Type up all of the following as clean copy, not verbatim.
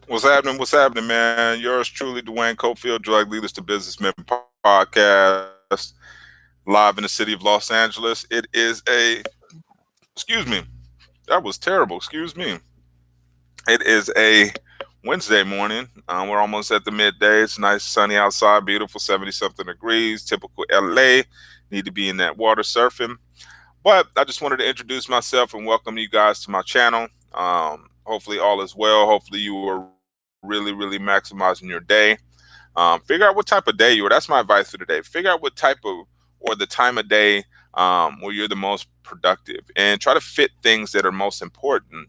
What's happening, man? Yours truly, Dwayne Cofield, Drug Leaders to Businessmen Podcast, live in the city of Los Angeles. It is excuse me, that was terrible. Excuse me. It is a Wednesday morning. We're almost at the midday. It's nice, sunny outside, beautiful, 70 something degrees, typical LA. Need to be in that water surfing. But I just wanted to introduce myself and welcome you guys to my channel. Hopefully, all is well. Hopefully, you are really maximizing your day. Figure out what type of day you are. That's my advice for today. Figure out what type of or the time of day where you're the most productive and try to fit things that are most important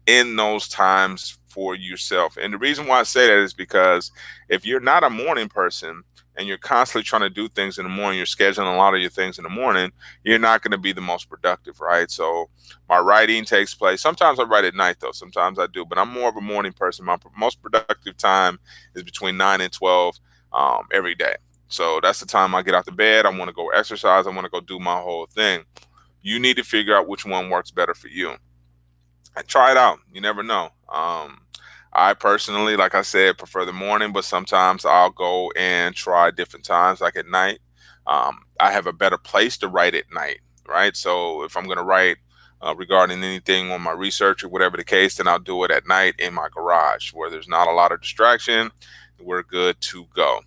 in those times for yourself. And the reason why I say that is because if you're not a morning person and you're constantly trying to do things in the morning, you're scheduling a lot of your things in the morning, you're not going to be the most productive, right? So my writing takes place. Sometimes I write at night though. Sometimes I do, but I'm more of a morning person. My most productive time is between 9 and 12 every day. So that's the time I get out the bed. I want to go exercise. I want to go do my whole thing. You need to figure out which one works better for you and try it out. You never know. I personally, like I said, prefer the morning, but sometimes I'll go and try different times, like at night. I have a better place to write at night, right? So if I'm going to write regarding anything on my research or whatever the case, then I'll do it at night in my garage where there's not a lot of distraction. We're good to go.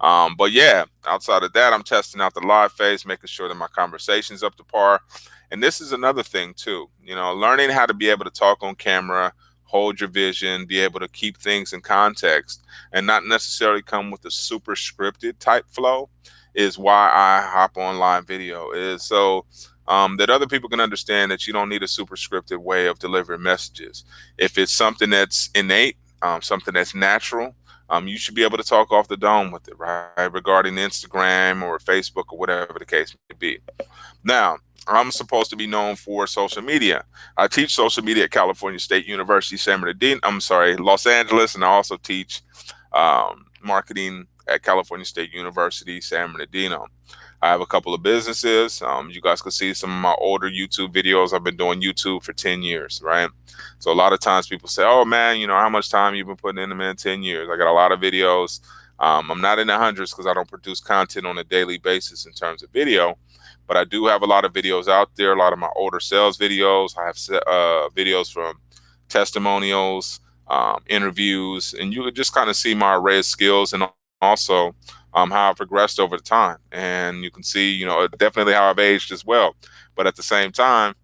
But yeah, outside of that, I'm testing out the live phase, making sure that my conversation's up to par. And this is another thing too, learning how to be able to talk on camera, hold your vision, be able to keep things in context, and not necessarily come with a super scripted type flow is why I hop on live video. Is so that other people can understand that you don't need a super scripted way of delivering messages. If it's something that's innate, something that's natural, you should be able to talk off the dome with it, right? Regarding Instagram or Facebook or whatever the case may be. Now, I'm supposed to be known for social media. I teach social media at California State University, San Bernardino. I'm sorry, Los Angeles, and I also teach marketing at California State University, San Bernardino. I have a couple of businesses. You guys can see some of my older YouTube videos. I've been doing YouTube for 10 years, right? So a lot of times people say, oh man, how much time you've been putting in them in 10 years? I got a lot of videos. I'm not in the hundreds because I don't produce content on a daily basis in terms of video, but I do have a lot of videos out there, a lot of my older sales videos. I have videos from testimonials, interviews, and you could just kind of see my array of skills and also how I've progressed over the time. And you can see, definitely how I've aged as well. But at the same time,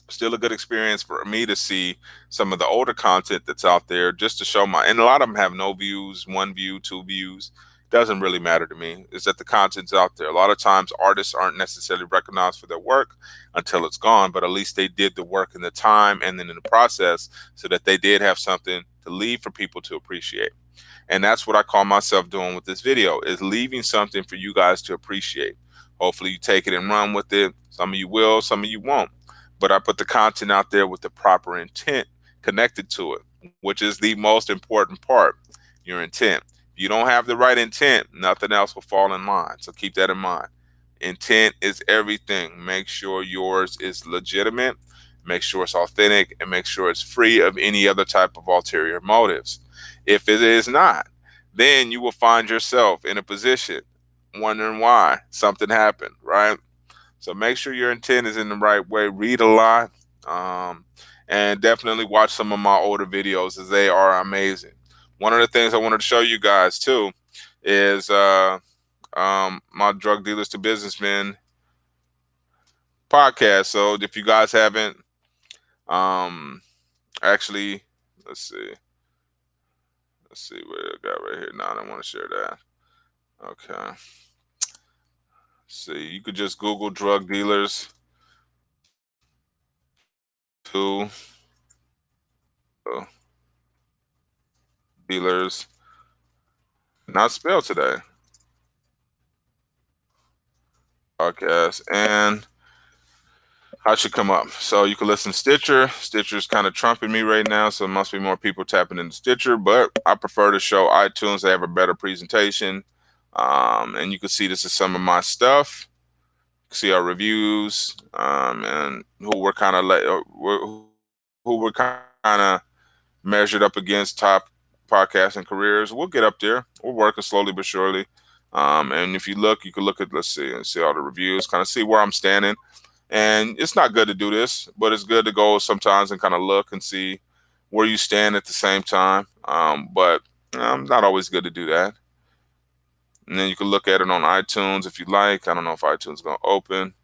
still a good experience for me to see some of the older content that's out there just to show and a lot of them have no views, one view, two views. Doesn't really matter to me. Is that the content's out there. A lot of times artists aren't necessarily recognized for their work until it's gone, but at least they did the work in the time and then in the process so that they did have something to leave for people to appreciate. And that's what I call myself doing with this video, is leaving something for you guys to appreciate. Hopefully you take it and run with it. Some of you will, some of you won't. But I put the content out there with the proper intent connected to it, which is the most important part, your intent. If you don't have the right intent, nothing else will fall in line. So keep that in mind. Intent is everything. Make sure yours is legitimate, make sure it's authentic, and make sure it's free of any other type of ulterior motives. If it is not, then you will find yourself in a position wondering why something happened, right? So make sure your intent is in the right way. Read a lot, and definitely watch some of my older videos as they are amazing. One of the things I wanted to show you guys too is my Drug Dealers to Businessmen podcast. So if you guys haven't, um, actually, let's see. Let's see what I got right here. No, I don't want to share that. Okay. See, you could just Google drug dealers to dealers, not spelled today, podcast, and I should come up. So you can listen to Stitcher. Stitcher's kind of trumping me right now, so it must be more people tapping into Stitcher, but I prefer to show iTunes. They have a better presentation. And you can see this is some of my stuff. See our reviews, and who we're kind of who who were kind of measured up against top podcasting careers. We'll get up there. We're working slowly but surely. And if you look, you can look at, let's see, and see all the reviews, kind of see where I'm standing. And it's not good to do this, but it's good to go sometimes and kind of look and see where you stand at the same time. But not always good to do that. And then you can look at it on iTunes if you like. I don't know if iTunes is going to open,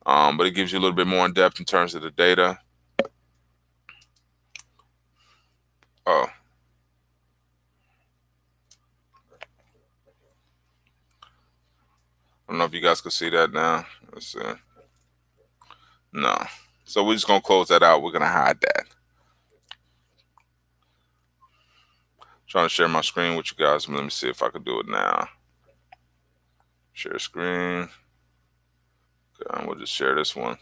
but it gives you a little bit more in depth in terms of the data. Oh, I don't know if you guys can see that now. Let's see. No. So we're just going to close that out. We're going to hide that. Trying to share my screen with you guys. Let me see if I can do it now. Share screen. Okay, we'll just share this one.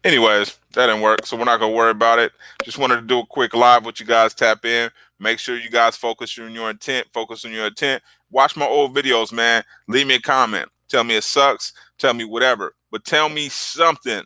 Anyways, that didn't work, so we're not going to worry about it. Just wanted to do a quick live with you guys. Tap in. Make sure you guys focus on your intent. Focus on your intent. Watch my old videos, man. Leave me a comment. Tell me it sucks. Tell me whatever. But tell me something.